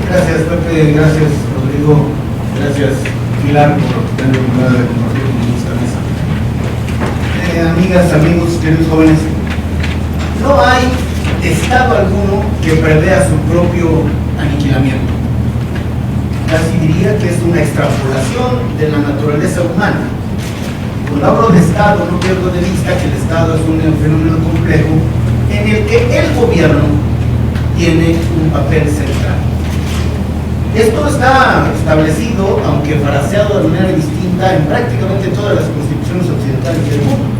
Gracias, Pepe, gracias, Rodrigo, gracias, Pilar, por tener la oportunidad de compartir con esta mesa. Amigas, amigos, queridos jóvenes, no hay Estado alguno que prevea su propio aniquilamiento. Casi diría que es una extrapolación de la naturaleza humana. Cuando hablo de Estado, no pierdo de vista que el Estado es un fenómeno complejo en el que el gobierno tiene un papel central. Esto está establecido, aunque fraseado de manera distinta, en prácticamente todas las constituciones occidentales del mundo.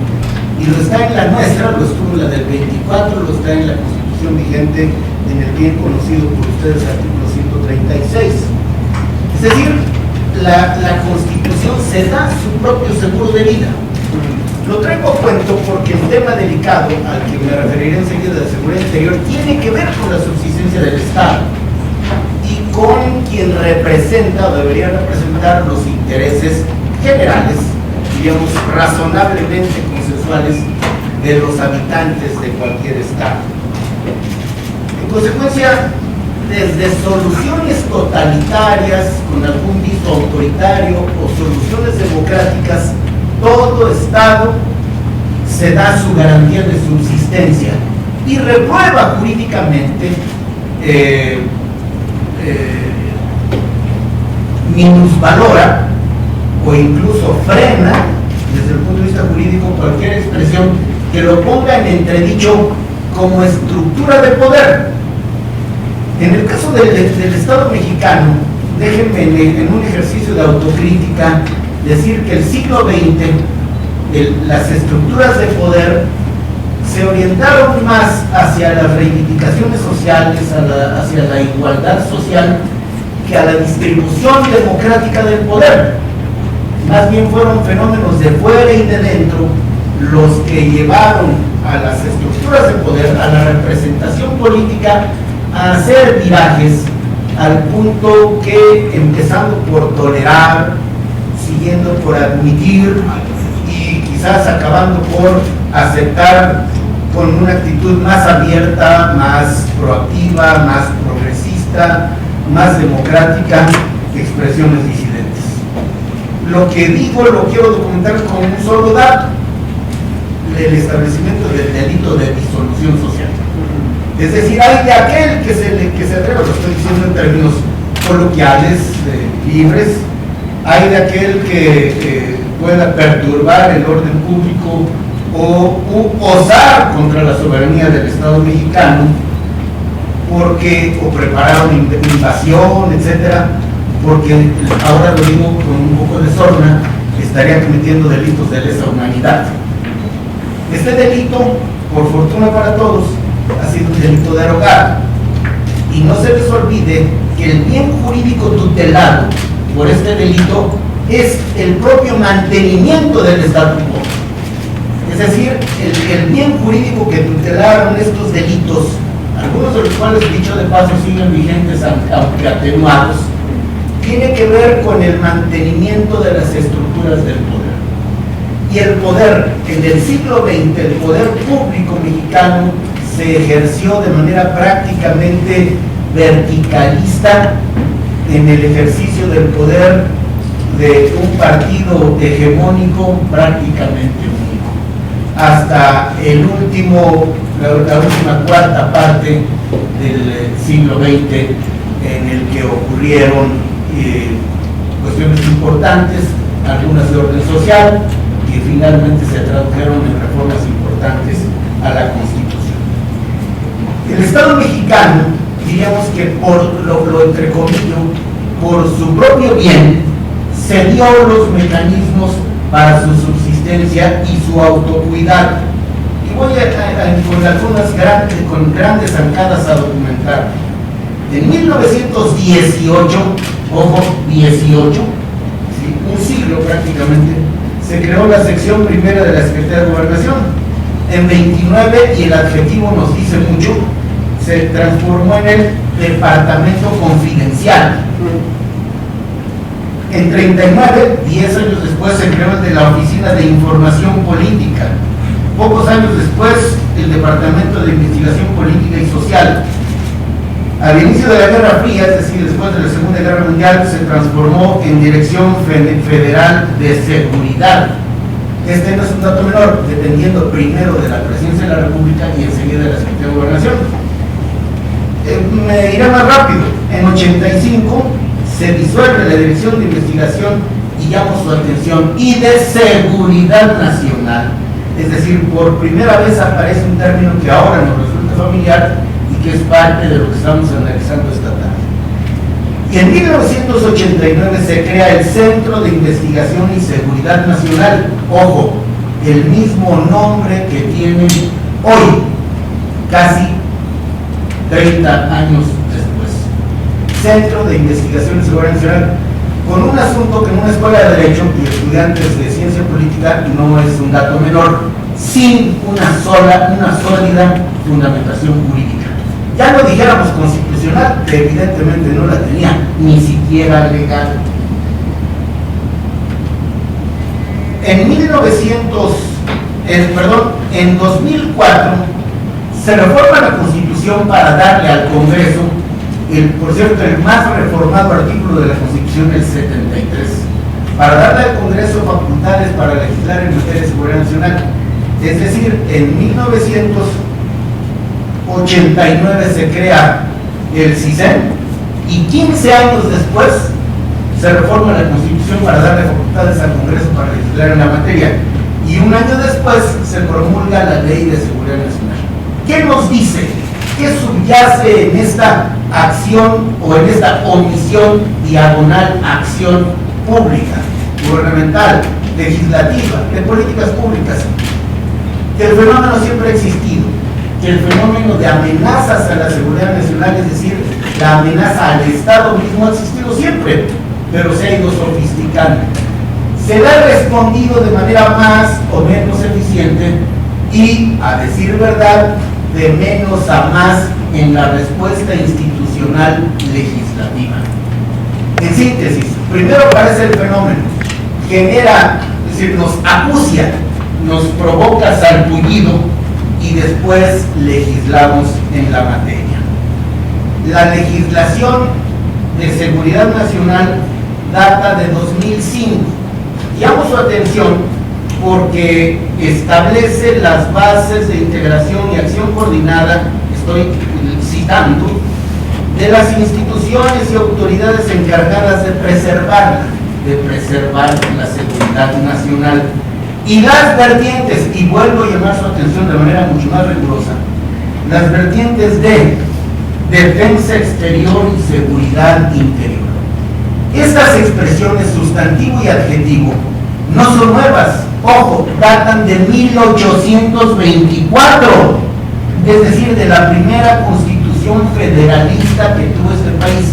Y lo está en la nuestra, lo estuvo en la del 24, lo está en la constitución vigente, en el bien conocido por ustedes artículo 136. Es decir, la constitución se da su propio seguro de vida. Lo traigo a cuento porque el tema delicado al que me referiré enseguida de seguridad interior tiene que ver con la subsistencia del Estado y con quien representa o debería representar los intereses generales, digamos, razonablemente consensuales de los habitantes de cualquier Estado. En consecuencia, desde soluciones totalitarias con algún viso autoritario o soluciones democráticas, todo Estado se da su garantía de subsistencia y reprueba jurídicamente, minusvalora o incluso frena desde el punto de vista jurídico cualquier expresión que lo ponga en entredicho como estructura de poder. En el caso del Estado mexicano, déjenme en un ejercicio de autocrítica decir que el siglo XX, las estructuras de poder se orientaron más hacia las reivindicaciones sociales, hacia la igualdad social, que a la distribución democrática del poder. Más bien fueron fenómenos de fuera y de dentro los que llevaron a las estructuras de poder, a la representación política, a hacer virajes al punto que, empezando por tolerar, siguiendo por admitir y quizás acabando por aceptar con una actitud más abierta, más proactiva, más progresista, más democrática, expresiones disidentes. Lo que digo lo quiero documentar con un solo dato: el establecimiento del delito de disolución social. Es decir, hay de aquel que se atreva, lo estoy diciendo en términos coloquiales, libres, hay de aquel que pueda perturbar el orden público o osar contra la soberanía del Estado mexicano, o preparar una invasión, etcétera, porque ahora lo digo con un poco de sorna, estaría cometiendo delitos de lesa humanidad. Este delito, por fortuna para todos, ha sido un delito derogado, y no se les olvide que el bien jurídico tutelado por este delito es el propio mantenimiento del statu quo. Es decir, el bien jurídico que tutelaron estos delitos, algunos de los cuales, dicho de paso, siguen vigentes aunque atenuados, tiene que ver con el mantenimiento de las estructuras del poder. Y el poder, en el siglo XX, el poder público mexicano se ejerció de manera prácticamente verticalista en el ejercicio del poder de un partido hegemónico prácticamente único, hasta la última cuarta parte del siglo XX, en el que ocurrieron cuestiones importantes, algunas de orden social, que finalmente se tradujeron en reformas importantes a la Constitución. El Estado mexicano, diríamos que por lo entrecomillo, por su propio bien, se dio los mecanismos para su subsistencia y su autocuidado. Y voy con algunas con grandes zancadas a documentar. En 1918, ojo, 18, ¿sí?, un siglo prácticamente, se creó la sección primera de la Secretaría de Gobernación. En 29, y el adjetivo nos dice mucho, se transformó en el Departamento Confidencial. En 39, 10 años después, se creó el de la Oficina de Información Política. Pocos años después, el Departamento de Investigación Política y Social. Al inicio de la Guerra Fría, es decir, después de la Segunda Guerra Mundial, se transformó en Dirección Federal de Seguridad. Este no es un dato menor, dependiendo primero de la Presidencia de la República y enseguida de la Secretaría de Gobernación. Me iré más rápido. En 85 se disuelve la Dirección de Investigación y llamo su atención, y de Seguridad Nacional. Es decir, por primera vez aparece un término que ahora nos resulta familiar y que es parte de lo que estamos analizando esta tarde. Y en 1989 se crea el Centro de Investigación y Seguridad Nacional. Ojo, el mismo nombre que tiene hoy, casi 30 años después. Centro de Investigación y Seguridad Nacional, con un asunto que en una escuela de Derecho y estudiantes de Ciencia Política no es un dato menor, sin una sólida fundamentación jurídica. Ya no dijéramos constitucional, que evidentemente no la tenía, ni siquiera legal. En 2004 se reforma la Constitución para darle al Congreso, por cierto, el más reformado artículo de la Constitución, el 73, para darle al Congreso facultades para legislar en materia de seguridad nacional. Es decir, en 1989 se crea el CISEN y 15 años después se reforma la Constitución para darle facultades al Congreso para legislar en la materia. Y un año después se promulga la Ley de Seguridad Nacional. ¿Qué nos dice? ¿Qué subyace en esta acción o en esta omisión diagonal acción pública, gubernamental, legislativa, de políticas públicas? Que el fenómeno siempre ha existido, que el fenómeno de amenazas a la seguridad nacional, es decir, la amenaza al Estado mismo, ha existido siempre, pero se ha ido sofisticando. Se le ha respondido de manera más o menos eficiente y, a decir verdad, de menos a más en la respuesta institucional legislativa. En síntesis, primero aparece el fenómeno, genera, es decir, nos acucia, nos provoca sarpullido y después legislamos en la materia. La legislación de seguridad nacional data de 2005. Llamo su atención porque establece las bases de integración y acción coordinada, estoy citando, de las instituciones y autoridades encargadas de preservar la seguridad nacional. Y las vertientes, y vuelvo a llamar su atención de manera mucho más rigurosa, las vertientes de defensa exterior y seguridad interior. Estas expresiones sustantivo y adjetivo no son nuevas, ojo, datan de 1824, es decir, de la primera constitución federalista que tuvo este país.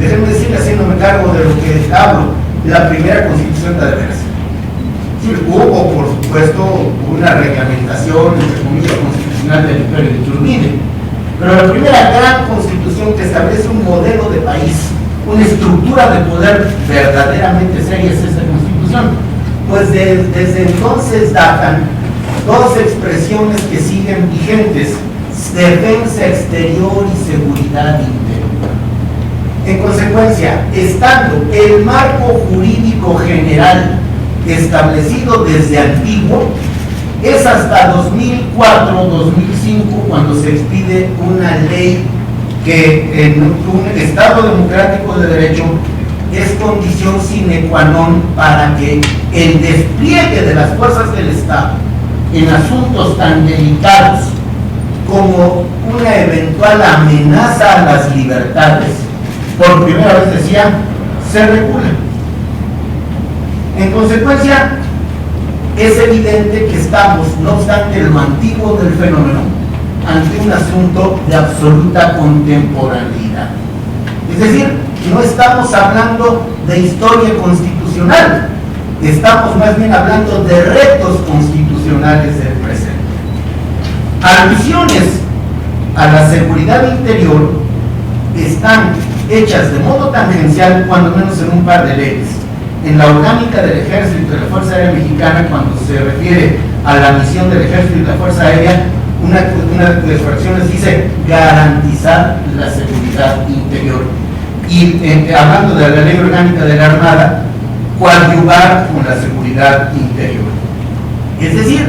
Déjenme decirle, haciéndome cargo de lo que hablo, la primera constitución de veras. Sí, hubo, por supuesto, una reglamentación, entre comillas, constitucional del Imperio de Iturbide, pero la primera gran constitución que establece un modelo de país, una estructura de poder verdaderamente seria, es esta constitución. Pues desde entonces datan dos expresiones que siguen vigentes: defensa exterior y seguridad interior. En consecuencia, estando el marco jurídico general establecido desde antiguo, es hasta 2004-2005 cuando se expide una ley que en un Estado democrático de derecho es condición sine qua non para que el despliegue de las fuerzas del Estado en asuntos tan delicados como una eventual amenaza a las libertades, por primera vez decía, se regula. En consecuencia, es evidente que estamos, no obstante lo antiguo del fenómeno, ante un asunto de absoluta contemporaneidad. Es decir, no estamos hablando de historia constitucional, estamos más bien hablando de retos constitucionales del presente. Alusiones a la seguridad interior están hechas de modo tangencial, cuando menos en un par de leyes. En la orgánica del Ejército y de la Fuerza Aérea Mexicana, cuando se refiere a la misión del Ejército y de la Fuerza Aérea, una de las fracciones dice garantizar la seguridad interior. Y hablando de la ley orgánica de la Armada, coadyuvar con la seguridad interior. Es decir,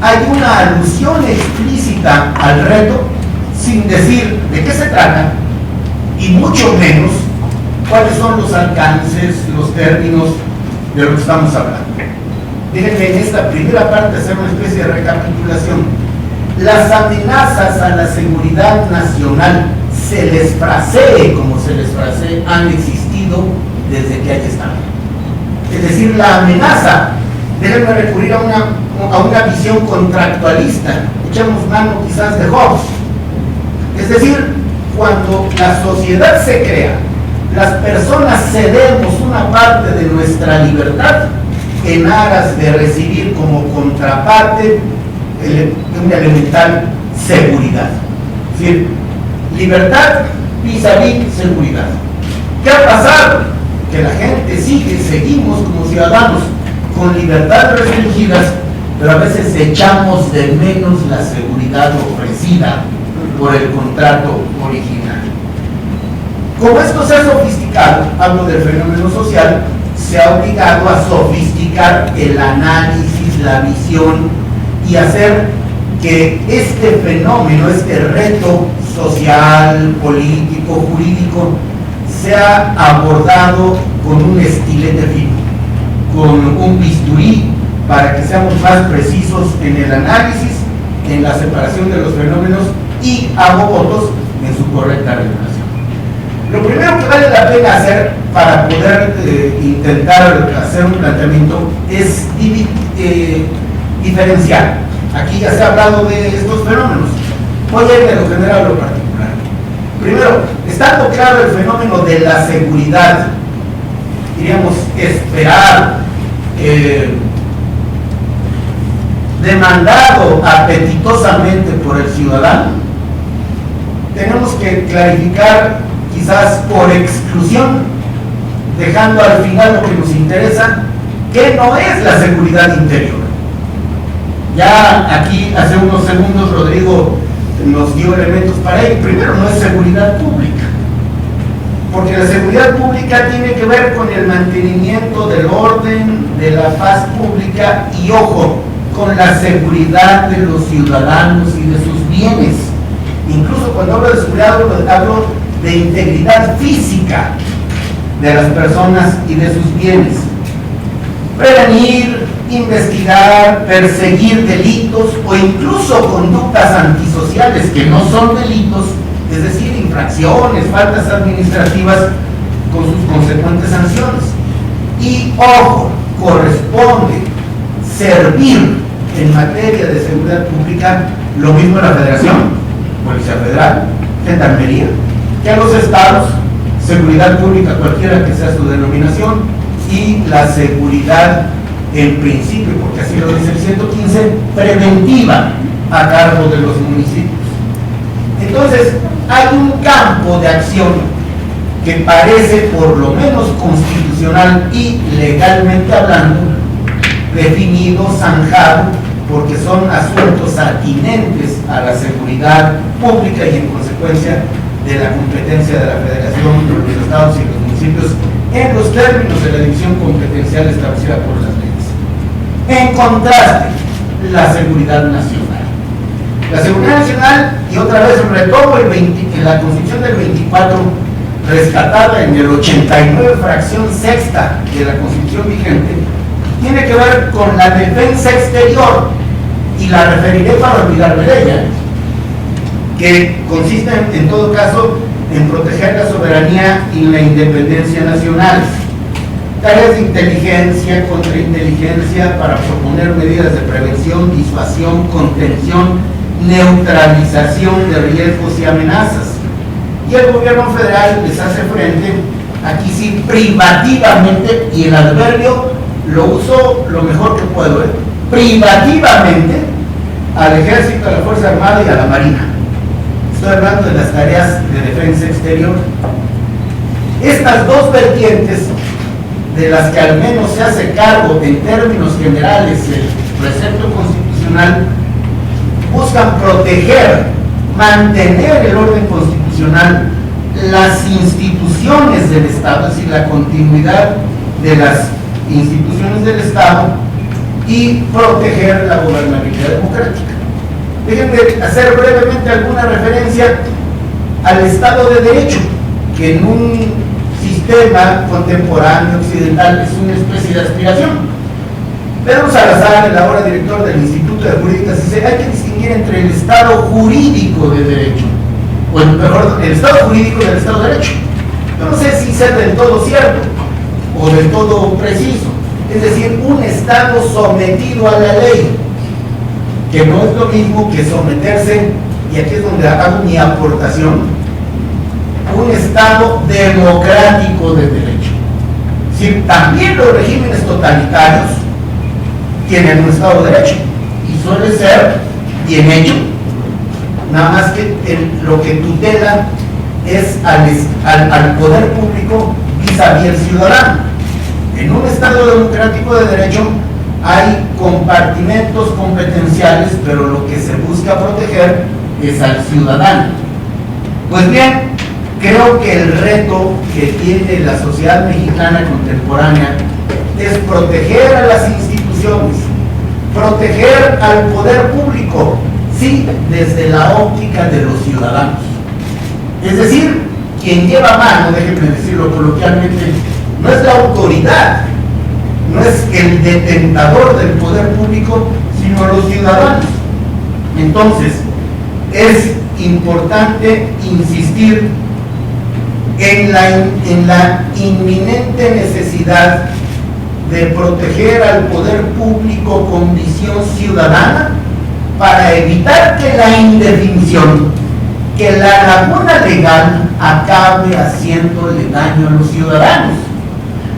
hay una alusión explícita al reto sin decir de qué se trata y mucho menos cuáles son los alcances, los términos de lo que estamos hablando. Déjenme en esta primera parte hacer una especie de recapitulación. Las amenazas a la seguridad nacional, se les frasee como se les frasee, han existido desde que hay Estado. Es decir, la amenaza, déjenme recurrir a una visión contractualista, echamos mano quizás de Hobbes. Es decir, cuando la sociedad se crea, las personas cedemos una parte de nuestra libertad en aras de recibir como contraparte una elemental seguridad. Es decir, libertad vis-a-vis seguridad. ¿Qué ha pasado? Que la gente seguimos como ciudadanos con libertades restringidas, pero a veces echamos de menos la seguridad ofrecida por el contrato original. Como esto se ha sofisticado, hablo del fenómeno social, se ha obligado a sofisticar el análisis, la visión y hacer que este fenómeno, este reto social, político, jurídico, sea abordado con un estilete fino, con un bisturí, para que seamos más precisos en el análisis, en la separación de los fenómenos y hago votos en su correcta regulación. Lo primero que vale la pena hacer para poder intentar hacer un planteamiento es diferenciar. Aquí ya se ha hablado de estos fenómenos. Voy a ir de lo general a lo particular. Primero, estando claro el fenómeno de la seguridad, diríamos, esperar, demandado apetitosamente por el ciudadano, tenemos que clarificar, quizás por exclusión, dejando al final lo que nos interesa, que no es la seguridad interior. Ya aquí, hace unos segundos, Rodrigo nos dio elementos para ello. Primero, no es seguridad pública, porque la seguridad pública tiene que ver con el mantenimiento del orden, de la paz pública y, ojo, con la seguridad de los ciudadanos y de sus bienes. Incluso cuando hablo de seguridad, hablo de integridad física de las personas y de sus bienes. Prevenir, investigar, perseguir delitos o incluso conductas antisociales que no son delitos, es decir, infracciones, faltas administrativas con sus consecuentes sanciones. Y, ojo, corresponde servir en materia de seguridad pública lo mismo a la Federación, Policía Federal, Gendarmería, que a los estados, seguridad pública cualquiera que sea su denominación, y la seguridad en principio, porque así lo dice el 115, preventiva a cargo de los municipios. Entonces, hay un campo de acción que parece, por lo menos constitucional y legalmente hablando, definido, zanjado, porque son asuntos atinentes a la seguridad pública y en consecuencia de la competencia de la Federación, de los estados y los municipios en los términos de la división competencial establecida por las leyes. En contraste, la seguridad nacional. La seguridad nacional, y otra vez retomo en la Constitución del 24, rescatada en el 89, fracción sexta de la Constitución vigente, tiene que ver con la defensa exterior, y la referiré para olvidarme de ella, que consiste en todo caso en proteger la soberanía y la independencia nacional, tareas de inteligencia, contrainteligencia para proponer medidas de prevención, disuasión, contención, neutralización de riesgos y amenazas. Y el gobierno federal les hace frente, aquí sí, privativamente, y el adverbio lo uso lo mejor que puedo, privativamente, al Ejército, a la Fuerza Armada y a la Marina. Estoy hablando de las tareas de defensa exterior. Estas dos vertientes, de las que al menos se hace cargo en términos generales el precepto constitucional, buscan proteger, mantener el orden constitucional, las instituciones del Estado, es decir, la continuidad de las instituciones del Estado y proteger la gobernabilidad democrática. Déjenme hacer brevemente alguna referencia al Estado de Derecho, que en un sistema contemporáneo occidental es una especie de aspiración. Pedro Salazar, el ahora director del Instituto de Jurídicas, dice: hay que distinguir entre el Estado jurídico de derecho, o mejor, el Estado jurídico del Estado de Derecho. Yo no sé si sea del todo cierto o del todo preciso. Es decir, un Estado sometido a la ley, que no es lo mismo que someterse, y aquí es donde hago mi aportación, un Estado democrático de derecho. Es decir, también los regímenes totalitarios tienen un Estado de Derecho y suele ser bien hecho, nada más que lo que tutela es al poder público vis-a-vis el ciudadano. En un Estado democrático de derecho hay compartimentos competenciales, pero lo que se busca proteger es al ciudadano. Pues bien, creo que el reto que tiene la sociedad mexicana contemporánea es proteger a las instituciones, proteger al poder público, sí, desde la óptica de los ciudadanos. Es decir, quien lleva mano, déjenme decirlo coloquialmente, no es la autoridad, no es el detentador del poder público, sino los ciudadanos. Entonces, es importante insistir en la inminente necesidad de proteger al poder público con visión ciudadana para evitar que la indefinición, que la laguna legal acabe haciéndole daño a los ciudadanos.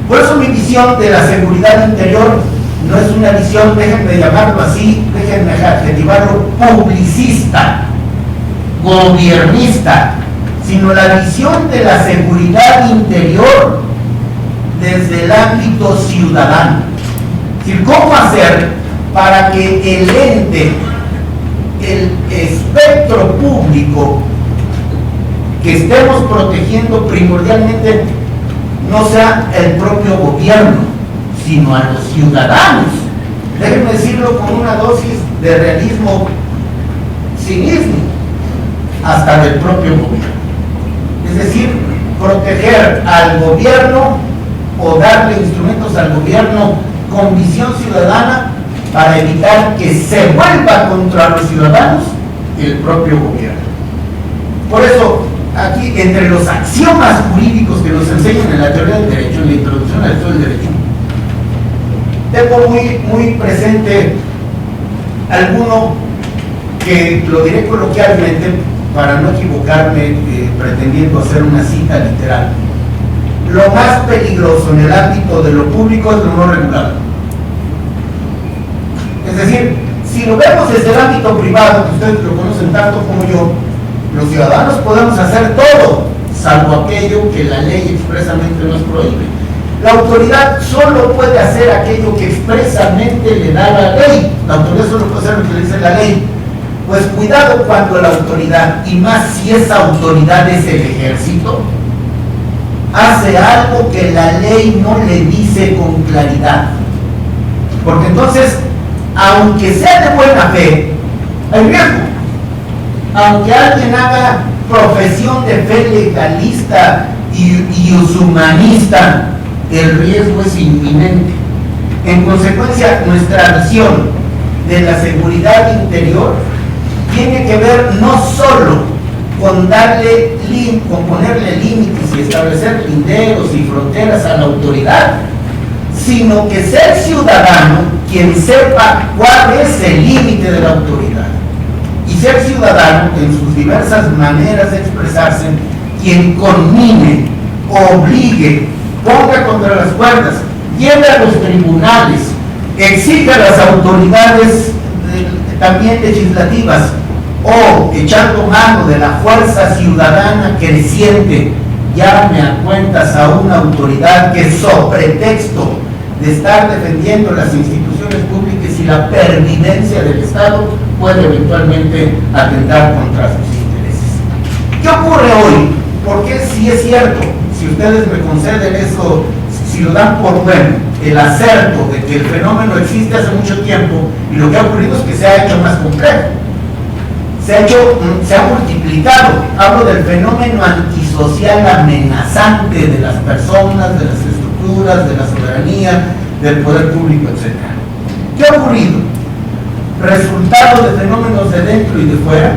Por eso mi visión de la seguridad interior no es una visión, déjenme llamarlo así, déjenme adjetivarlo, publicista, gobiernista, sino la visión de la seguridad interior desde el ámbito ciudadano. Es decir, ¿cómo hacer para que el ente, el espectro público que estemos protegiendo primordialmente no sea el propio gobierno, sino a los ciudadanos? Déjenme decirlo con una dosis de realismo cinismo, hasta del propio gobierno. Es decir, proteger al gobierno o darle instrumentos al gobierno con visión ciudadana para evitar que se vuelva contra los ciudadanos el propio gobierno. Por eso, aquí, entre los axiomas jurídicos que nos enseñan en la teoría del derecho, en la introducción al estudio del derecho, tengo muy presente alguno que lo diré coloquialmente para no equivocarme pretendiendo hacer una cita literal. Lo más peligroso en el ámbito de lo público es lo no regulado. Es decir, si lo vemos desde el ámbito privado, que ustedes lo conocen tanto como yo, los ciudadanos podemos hacer todo, salvo aquello que la ley expresamente nos prohíbe. La autoridad solo puede hacer aquello que expresamente le da la ley. La autoridad solo puede hacer lo que le dice la ley. Pues cuidado cuando la autoridad, y más si esa autoridad es el ejército, hace algo que la ley no le dice con claridad. Porque entonces, aunque sea de buena fe, hay riesgo. Aunque alguien haga profesión de fe legalista y ushumanista, el riesgo es inminente. En consecuencia, nuestra visión de la seguridad interior tiene que ver no solo con ponerle límites y establecer linderos y fronteras a la autoridad, sino que sea el ciudadano quien sepa cuál es el límite de la autoridad, y ser ciudadano en sus diversas maneras de expresarse quien conmine, obligue, ponga contra las cuerdas, lleve a los tribunales, exija a las autoridades también legislativas, o echando mano de la fuerza ciudadana creciente, llame a cuentas a una autoridad que, sobre pretexto de estar defendiendo las instituciones públicas y la pervivencia del Estado, puede eventualmente atentar contra sus intereses. ¿Qué ocurre hoy? Porque si es cierto, si ustedes me conceden eso, si lo dan por bueno, el acerto de que el fenómeno existe hace mucho tiempo, y lo que ha ocurrido es que se ha hecho más complejo, se ha multiplicado. Hablo del fenómeno antisocial amenazante de las personas, de las estructuras, de la soberanía, del poder público, etc. ¿Qué ha ocurrido? Resultado de fenómenos de dentro y de fuera.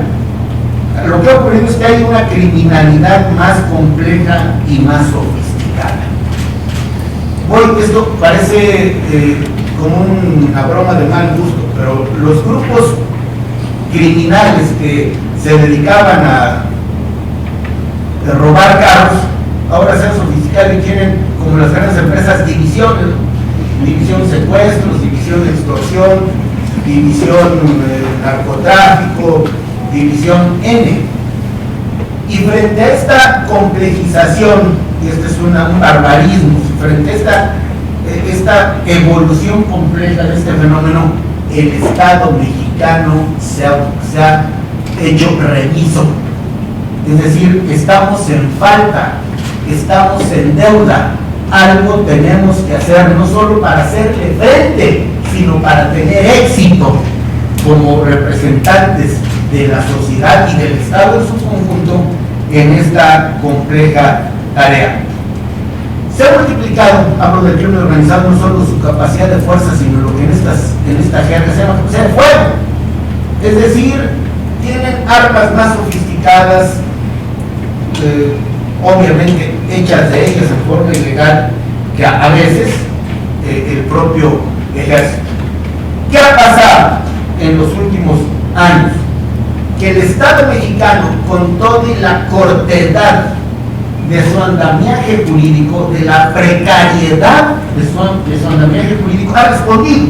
Lo que ha ocurrido es que hay una criminalidad más compleja y más sofisticada. Esto parece como una broma de mal gusto, pero los grupos criminales que se dedicaban a robar carros ahora se han sofisticado y tienen, como las grandes empresas, divisiones, división secuestros, división extorsión, división narcotráfico, división N. Y frente a esta complejización, y este es un barbarismo, frente a esta evolución compleja de este fenómeno, el Estado mexicano se ha hecho remiso. Es decir, estamos en falta, estamos en deuda. Algo tenemos que hacer, no solo para hacerle frente, sino para tener éxito como representantes de la sociedad y del Estado en su conjunto en esta compleja tarea. Se ha multiplicado, hablo del crimen organizado, no solo su capacidad de fuerza, sino lo que en esta jerga se llama capacidad de fuego. Es decir, tienen armas más sofisticadas, obviamente hechas de ellas en forma ilegal, que a veces el propio ejército. ¿Qué ha pasado en los últimos años? Que el Estado mexicano, con toda la cortedad de su andamiaje jurídico, de la precariedad de su andamiaje jurídico, ha respondido.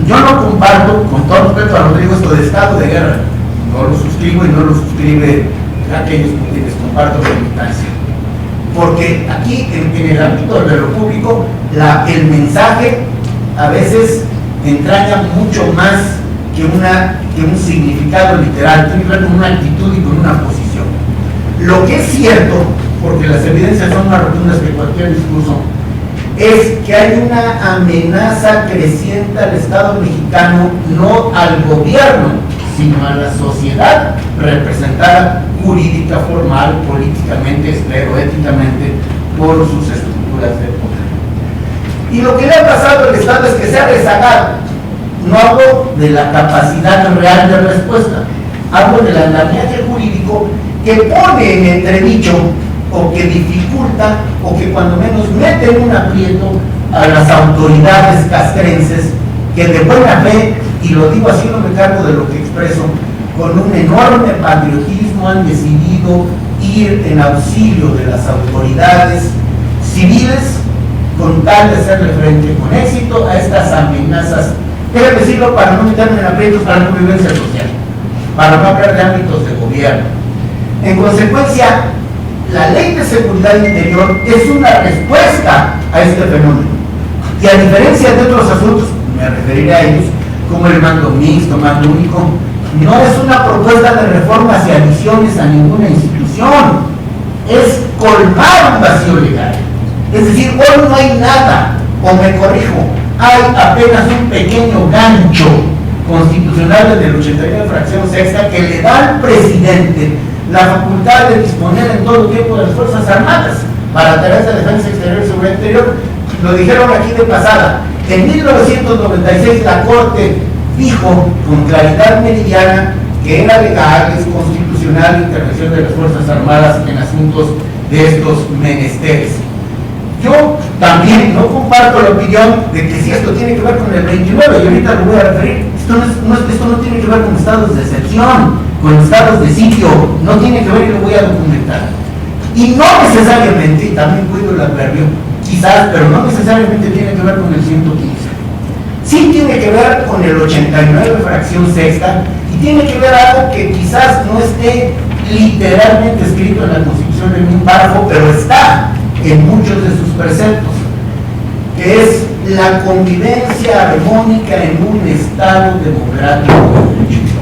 Yo no comparto, con todo respeto a Rodrigo, esto de estado de guerra. No lo suscribo y no lo suscribe aquellos con quienes comparto la militancia. Porque aquí, en el ámbito de lo público, el mensaje a veces entraña mucho más que un significado literal, tiene que ver con una actitud y con una posición. Lo que es cierto, porque las evidencias son más rotundas que cualquier discurso, es que hay una amenaza creciente al Estado mexicano, no al gobierno, sino a la sociedad representada jurídica, formal, políticamente, espero, éticamente, por sus estructuras de poder. Y lo que le ha pasado al Estado es que se ha rezagado. No hablo de la capacidad real de respuesta, hablo del andamiaje jurídico que pone en entredicho o que dificulta o que cuando menos mete en un aprieto a las autoridades castrenses que de buena fe, y lo digo así, no me cargo de lo que expreso, con un enorme patriotismo han decidido ir en auxilio de las autoridades civiles con tal de hacerle frente con éxito a estas amenazas. Déjame decirlo para no meterme en aprietos para la convivencia social, para no hablar de ámbitos de gobierno. En consecuencia, la Ley de Seguridad Interior es una respuesta a este fenómeno. Y a diferencia de otros asuntos, me referiré a ellos, como el mando mixto, mando único, no es una propuesta de reforma hacia adiciones a ninguna institución, es colmar un vacío legal. Es decir, hoy no hay nada, o me corrijo, hay apenas un pequeño gancho constitucional desde el 89 fracción sexta que le da al presidente la facultad de disponer en todo tiempo de las Fuerzas Armadas para tareas de defensa exterior y seguridad interior. Lo dijeron aquí de pasada. En 1996 la Corte dijo con claridad meridiana que era legal, es constitucional la intervención de las Fuerzas Armadas en asuntos de estos menesteres. Yo también no comparto la opinión de que si esto tiene que ver con el 29, y ahorita lo voy a referir, esto no tiene que ver con estados de excepción, con estados de sitio, no tiene que ver y lo voy a documentar. Y no necesariamente, y también cuido el adverbio, quizás, pero no necesariamente tiene que ver con el 115. Sí tiene que ver con el 89 fracción sexta, y tiene que ver algo que quizás no esté literalmente escrito en la Constitución en un párrafo, pero está en muchos de sus preceptos, que es la convivencia armónica en un Estado democrático de derecho.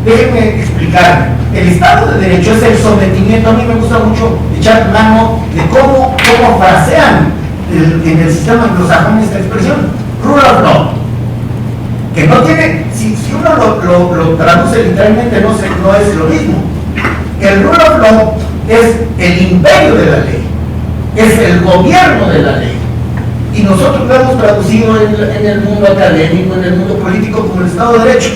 Déjenme explicar. El Estado de Derecho es el sometimiento. A mí me gusta mucho echar mano de cómo frasean en el sistema anglosajón esta expresión. Rule of law. Que no tiene, si uno lo traduce literalmente, no es lo mismo. El rule of law es el imperio de la ley, es el gobierno de la ley. Y nosotros lo hemos traducido en el mundo académico, en el mundo político, como el Estado de Derecho.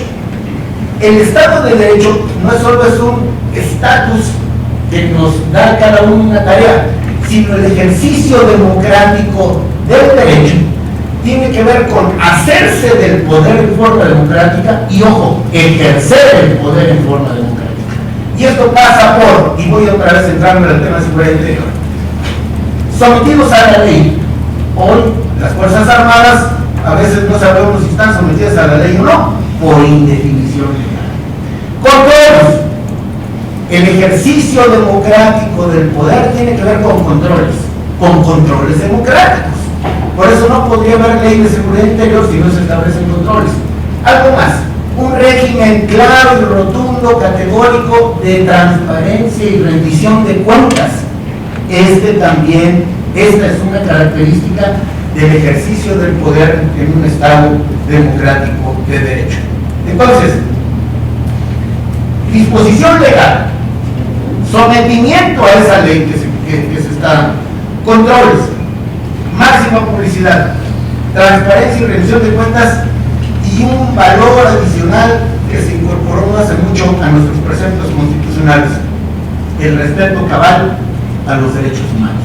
El Estado de Derecho no solo es un estatus que nos da a cada uno una tarea, sino el ejercicio democrático del derecho tiene que ver con hacerse del poder en forma democrática y, ojo, ejercer el poder en forma democrática. Y esto pasa por, y voy otra vez a entrarme en el tema de seguridad interior, sometidos a la ley. Hoy las Fuerzas Armadas a veces no sabemos si están sometidas a la ley o no, por indefinición legal. Controles. El ejercicio democrático del poder tiene que ver con controles democráticos. Por eso no podría haber ley de seguridad interior si no se establecen controles. Algo más, un régimen claro y rotundo, categórico de transparencia y rendición de cuentas. Esta es una característica del ejercicio del poder en un Estado democrático de derecho. Entonces, disposición legal, sometimiento a esa ley que se está dando, controles, máxima publicidad, transparencia y rendición de cuentas, y un valor adicional que se incorporó no hace mucho a nuestros preceptos constitucionales: el respeto cabal a los derechos humanos.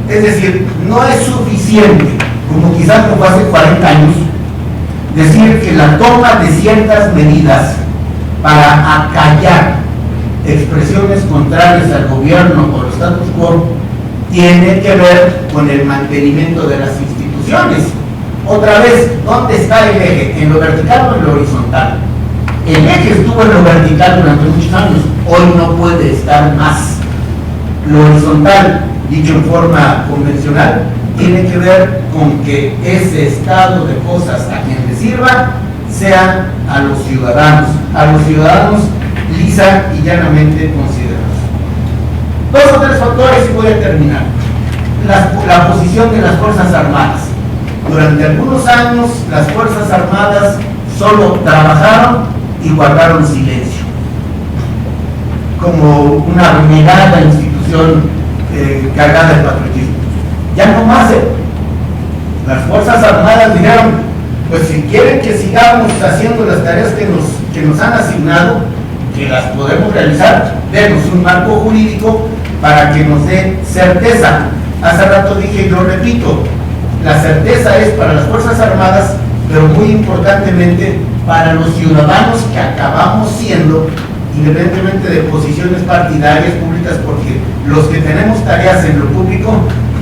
Es decir, no es suficiente, como quizás como hace 40 años, decir que la toma de ciertas medidas para acallar expresiones contrarias al gobierno o al status quo tiene que ver con el mantenimiento de las instituciones. Otra vez, ¿dónde está el eje? ¿En lo vertical o en lo horizontal? El eje estuvo en lo vertical durante muchos años, hoy no puede estar más. Lo horizontal, dicho en forma convencional, tiene que ver con que ese estado de cosas a quien le sirva sea a los ciudadanos lisa y llanamente considerados. 2 o 3 factores y voy a terminar. La posición de las Fuerzas Armadas. Durante algunos años las Fuerzas Armadas solo trabajaron y guardaron silencio, como una negada institución cargada de patriotismo. Ya no más. Las Fuerzas Armadas dijeron: pues si quieren que sigamos haciendo las tareas que nos han asignado, que las podemos realizar, denos un marco jurídico para que nos dé certeza. Hace rato dije y lo repito, la certeza es para las Fuerzas Armadas, pero muy importantemente para los ciudadanos que acabamos siendo, independientemente de posiciones partidarias públicas, porque los que tenemos tareas en lo público,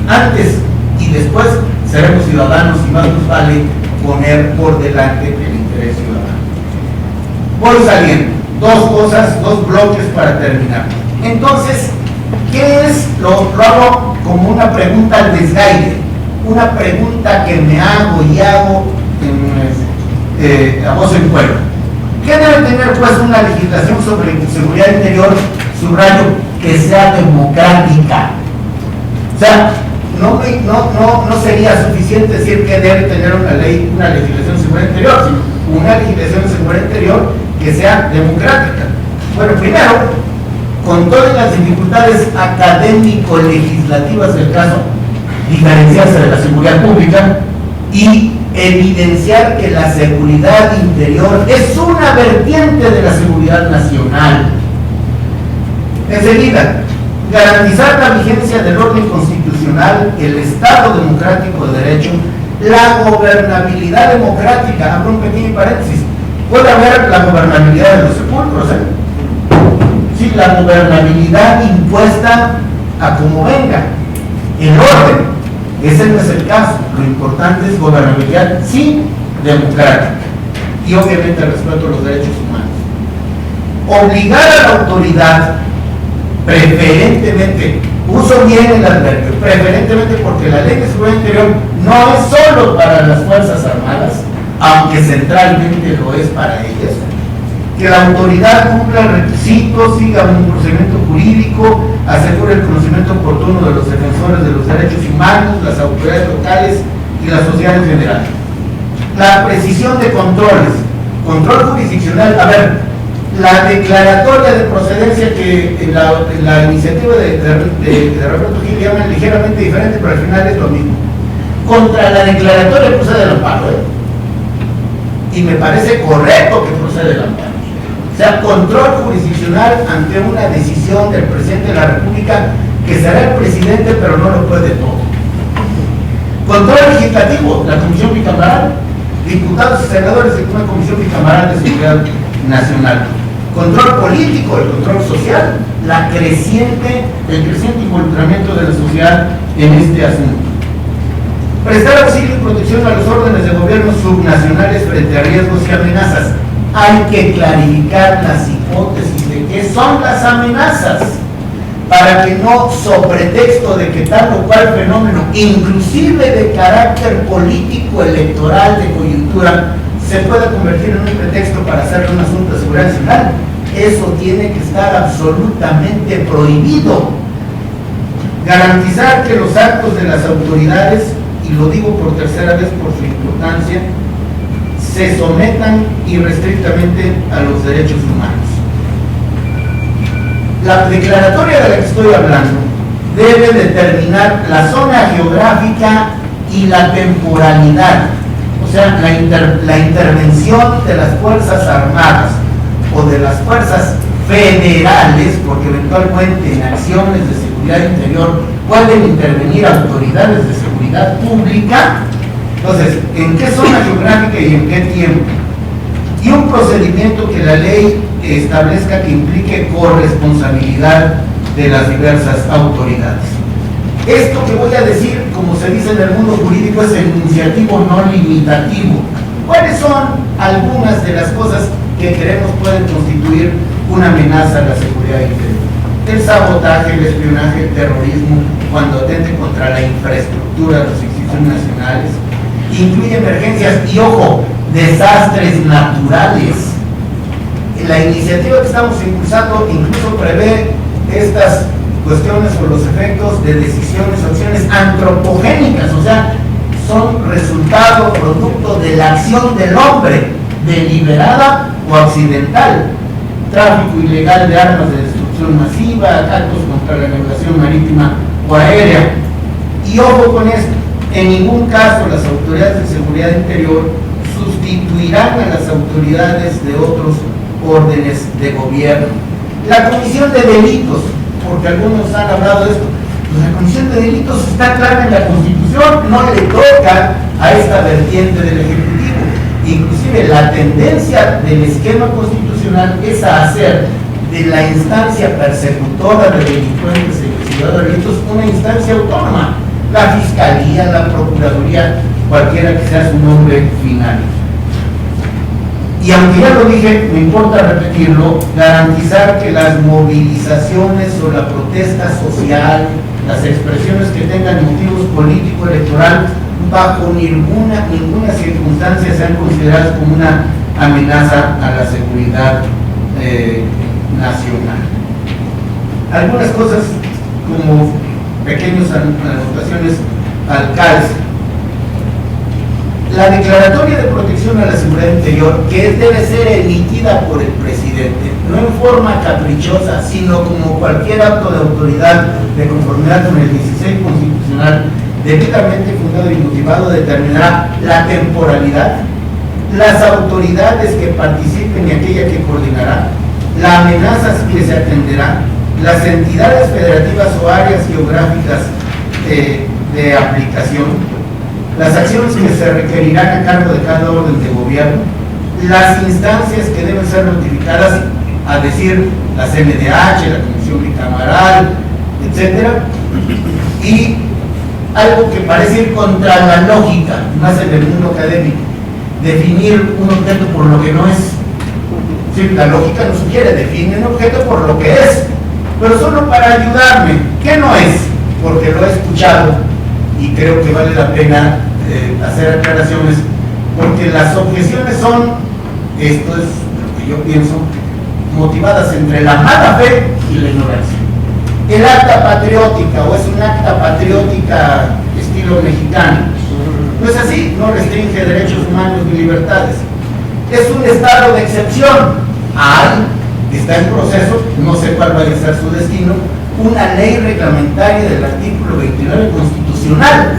antes y después seremos ciudadanos, y más nos vale poner por delante el interés ciudadano. Voy saliendo. 2 cosas, 2 bloques para terminar. Entonces, ¿qué es? Lo hago como una pregunta al desgaire, una pregunta que me hago y hago a voz en cuello. ¿Qué debe tener pues una legislación sobre seguridad interior, subrayo, que sea democrática? O sea, no sería suficiente decir que debe tener una legislación de seguridad interior, sino una legislación de seguridad interior que sea democrática. Bueno, primero, con todas las dificultades académico-legislativas del caso, diferenciarse de la seguridad pública y evidenciar que la seguridad interior es una vertiente de la seguridad nacional. Enseguida, garantizar la vigencia del orden constitucional, el Estado democrático de derecho, la gobernabilidad democrática. Abro un pequeño paréntesis. Puede haber la gobernabilidad de los sepulcros, sí, la gobernabilidad impuesta a como venga, el orden. Ese no es el caso. Lo importante es gobernabilidad, sí, democrática, y obviamente el respeto a los derechos humanos. Obligar a la autoridad, preferentemente, uso bien el adverbio, preferentemente, porque la ley de seguridad interior no es solo para las Fuerzas Armadas, aunque centralmente lo es para ellas, que la autoridad cumpla requisitos, siga un procedimiento jurídico, asegure el conocimiento oportuno de los defensores de los derechos humanos, las autoridades locales y la sociedad en general. La precisión de controles, control jurisdiccional. A ver, la declaratoria de procedencia que en la iniciativa de Roberto Gil llaman ligeramente diferente, pero al final es lo mismo. Contra la declaratoria procede el amparo, y me parece correcto que procede el amparo. O sea, control jurisdiccional ante una decisión del presidente de la República, que será el presidente, pero no lo puede todo. Control legislativo, la Comisión Bicameral, diputados y senadores de una Comisión Bicameral de Seguridad Nacional. Control político, el control social, el creciente involucramiento de la sociedad en este asunto. Prestar auxilio y protección a los órdenes de gobierno subnacionales frente a riesgos y amenazas. Hay que clarificar las hipótesis de qué son las amenazas, para que no, sobre pretexto de que tal o cual fenómeno, inclusive de carácter político, electoral, de coyuntura, se pueda convertir en un pretexto para hacerle un asunto de seguridad nacional. Eso tiene que estar absolutamente prohibido. Garantizar que los actos de las autoridades, y lo digo por tercera vez por su importancia, se sometan irrestrictamente a los derechos humanos. La declaratoria de la que estoy hablando debe determinar la zona geográfica y la temporalidad, o sea, la intervención de las Fuerzas Armadas o de las Fuerzas Federales, porque eventualmente en acciones de seguridad interior pueden intervenir autoridades de seguridad pública. Entonces, ¿en qué zona geográfica y en qué tiempo? Y un procedimiento que la ley establezca que implique corresponsabilidad de las diversas autoridades. Esto que voy a decir, como se dice en el mundo jurídico, es enunciativo no limitativo. ¿Cuáles son algunas de las cosas que creemos pueden constituir una amenaza a la seguridad interior? El sabotaje, el espionaje, el terrorismo, cuando atente contra la infraestructura de las instituciones nacionales, incluye emergencias y, ojo, desastres naturales. La iniciativa que estamos impulsando incluso prevé estas cuestiones o los efectos de decisiones o acciones antropogénicas, o sea, son resultado, producto de la acción del hombre, deliberada o accidental. Tráfico ilegal de armas de destrucción masiva, actos contra la navegación marítima o aérea. Y ojo con esto, en ningún caso las autoridades de seguridad interior sustituirán a las autoridades de otros órdenes de gobierno. La comisión de delitos, porque algunos han hablado de esto, pues la comisión de delitos está clara en la Constitución, no le toca a esta vertiente del Ejecutivo. Inclusive la tendencia del esquema constitucional es a hacer de la instancia persecutora de delincuentes y investigadores de delitos una instancia autónoma. La Fiscalía, la Procuraduría, cualquiera que sea su nombre final. Y aunque ya lo dije, me importa repetirlo, garantizar que las movilizaciones o la protesta social, las expresiones que tengan motivos político-electoral, bajo ninguna circunstancia sean consideradas como una amenaza a la seguridad nacional. Algunas cosas como pequeñas anotaciones al calce. La declaratoria de protección a la seguridad interior, que debe ser emitida por el presidente, no en forma caprichosa, sino como cualquier acto de autoridad de conformidad con el 16 constitucional, debidamente fundado y motivado, determinará la temporalidad, las autoridades que participen y aquella que coordinará, las amenazas que se atenderá, las entidades federativas o áreas geográficas de aplicación, las acciones que se requerirán a cargo de cada orden de gobierno, las instancias que deben ser notificadas, a decir la CNDH, la Comisión Bicameral, etcétera, y algo que parece ir contra la lógica, más en el mundo académico, definir un objeto por lo que no es. Sí, la lógica nos sugiere definir un objeto por lo que es, pero solo para ayudarme. ¿Qué no es? Porque lo he escuchado y creo que vale la pena hacer aclaraciones, porque las objeciones son: esto es lo que que yo pienso, motivadas entre la mala fe y la ignorancia. El acta patriótica, o es un acta patriótica estilo mexicano, no es así, no restringe derechos humanos ni libertades. Es un estado de excepción. Está en proceso, no sé cuál vaya a ser su destino, una ley reglamentaria del artículo 29 constitucional.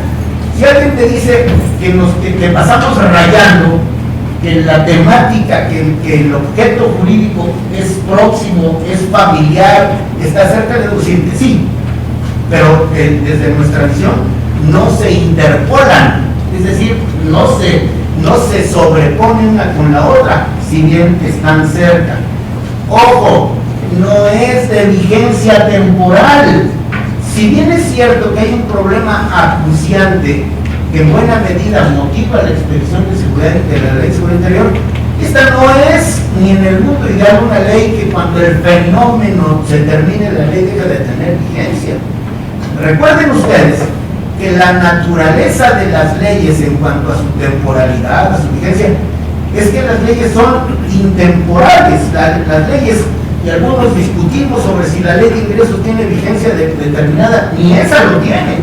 Si alguien te dice que pasamos rayando, que la temática, que el objeto jurídico es próximo, es familiar, está cerca de docente, sí, pero desde nuestra visión no se interpolan, es decir, no se sobreponen una con la otra, si bien están cerca. Ojo, no es de vigencia temporal. Si bien es cierto que hay un problema acuciante que en buena medida motiva la expedición de la Ley de Seguridad Interior, esta no es ni en el mundo ideal una ley que cuando el fenómeno se termine la ley deja de tener vigencia. Recuerden ustedes que la naturaleza de las leyes en cuanto a su temporalidad, a su vigencia, es que las leyes son intemporales. Las leyes, y algunos discutimos sobre si la ley de ingresos tiene vigencia determinada, ni esa lo tiene.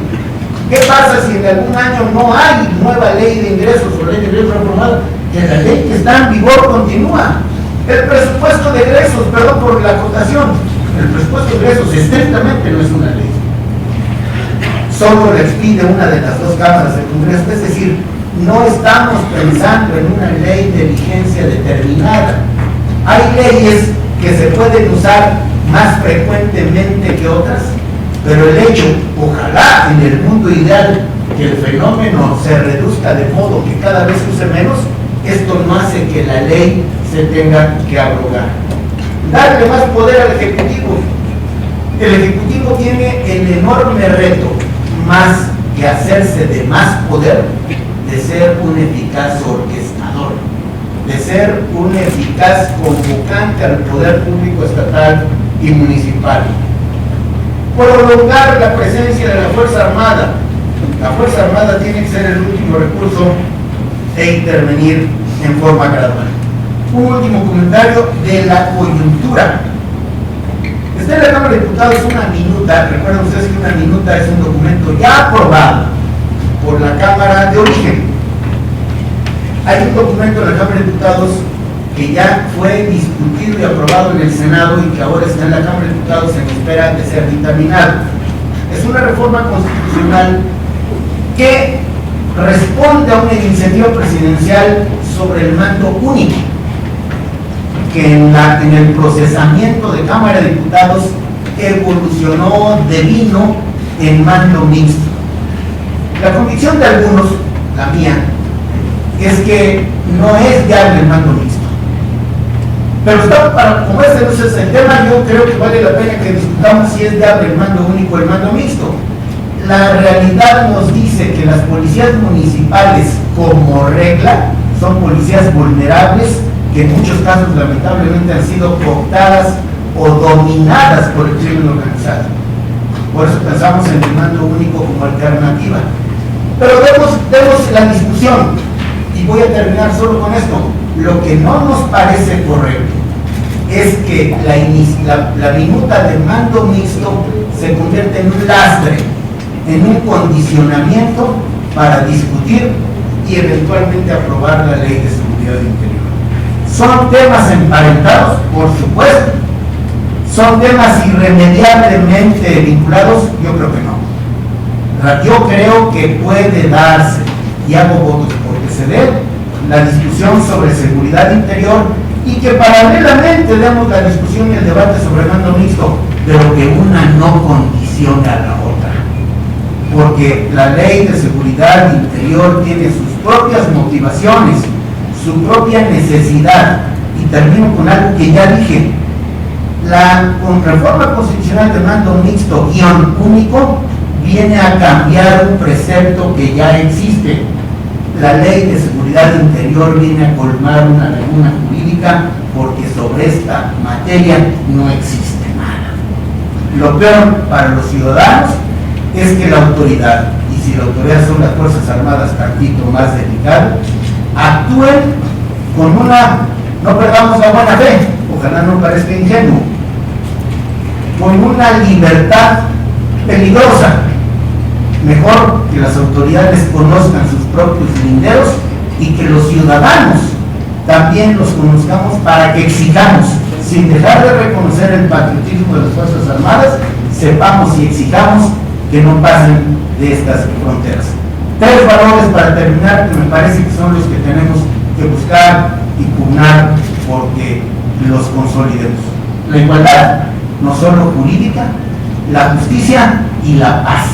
¿Qué pasa si en algún año no hay nueva ley de ingresos o ley de ingresos reformada? Que la ley que está en vigor continúa. El presupuesto de egresos, perdón por la acotación, el presupuesto de egresos estrictamente no es una ley. Solo lo expide una de las dos cámaras del Congreso, es decir, no estamos pensando en una ley de vigencia determinada. Hay leyes que se pueden usar más frecuentemente que otras, pero el hecho, ojalá en el mundo ideal, que el fenómeno se reduzca de modo que cada vez se use menos, esto no hace que la ley se tenga que abrogar. Darle más poder al Ejecutivo. El Ejecutivo tiene el enorme reto, más que hacerse de más poder, de ser un eficaz orquestador, de ser un eficaz convocante al poder público estatal y municipal. Prolongar la presencia de la Fuerza Armada. La Fuerza Armada tiene que ser el último recurso e intervenir en forma gradual. Un último comentario de la coyuntura. Está en la Cámara de Diputados una minuta. Recuerden ustedes que una minuta es un documento ya aprobado por la Cámara de origen. Hay un documento en la Cámara de Diputados que ya fue discutido y aprobado en el Senado y que ahora está en la Cámara de Diputados en espera de ser dictaminado. Es una reforma constitucional que responde a una iniciativa presidencial sobre el mando único, que en el procesamiento de Cámara de Diputados evolucionó, devino en mando mixto. La convicción de algunos, la mía, es que no es viable el mando mixto. Pero como este no es el tema, yo creo que vale la pena que discutamos si es viable el mando único o el mando mixto. La realidad nos dice que las policías municipales, como regla, son policías vulnerables, que en muchos casos lamentablemente han sido cooptadas o dominadas por el crimen organizado. Por eso pensamos en el mando único como alternativa. Pero demos la discusión, y voy a terminar solo con esto. Lo que no nos parece correcto es que la minuta de mando mixto se convierte en un lastre, en un condicionamiento para discutir y eventualmente aprobar la Ley de Seguridad Interior. ¿Son temas emparentados? Por supuesto. ¿Son temas irremediablemente vinculados? Yo creo que no. Yo creo que puede darse, y hago votos porque se dé, la discusión sobre seguridad interior y que paralelamente demos la discusión y el debate sobre mando mixto, pero que una no condicione a la otra. Porque la Ley de Seguridad Interior tiene sus propias motivaciones, su propia necesidad. Y termino con algo que ya dije. La reforma constitucional de mando mixto guión único viene a cambiar un precepto que ya existe. La Ley de Seguridad Interior viene a colmar una laguna jurídica porque sobre esta materia no existe nada. Lo peor para los ciudadanos es que la autoridad, y si la autoridad son las Fuerzas Armadas, tantito más delicado, actúen con una No perdamos la buena fe, ojalá no parezca ingenuo, con una libertad peligrosa. Mejor que las autoridades conozcan sus propios linderos y que los ciudadanos también los conozcamos para que exijamos, sin dejar de reconocer el patriotismo de las Fuerzas Armadas, sepamos y exijamos que no pasen de estas fronteras. Tres valores para terminar que me parece que son los que tenemos que buscar y pugnar porque los consolidemos: la igualdad, no solo jurídica, la justicia y la paz.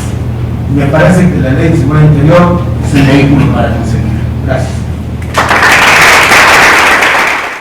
Me parece que la Ley de Seguridad Interior es un vehículo para conseguirlo. Gracias.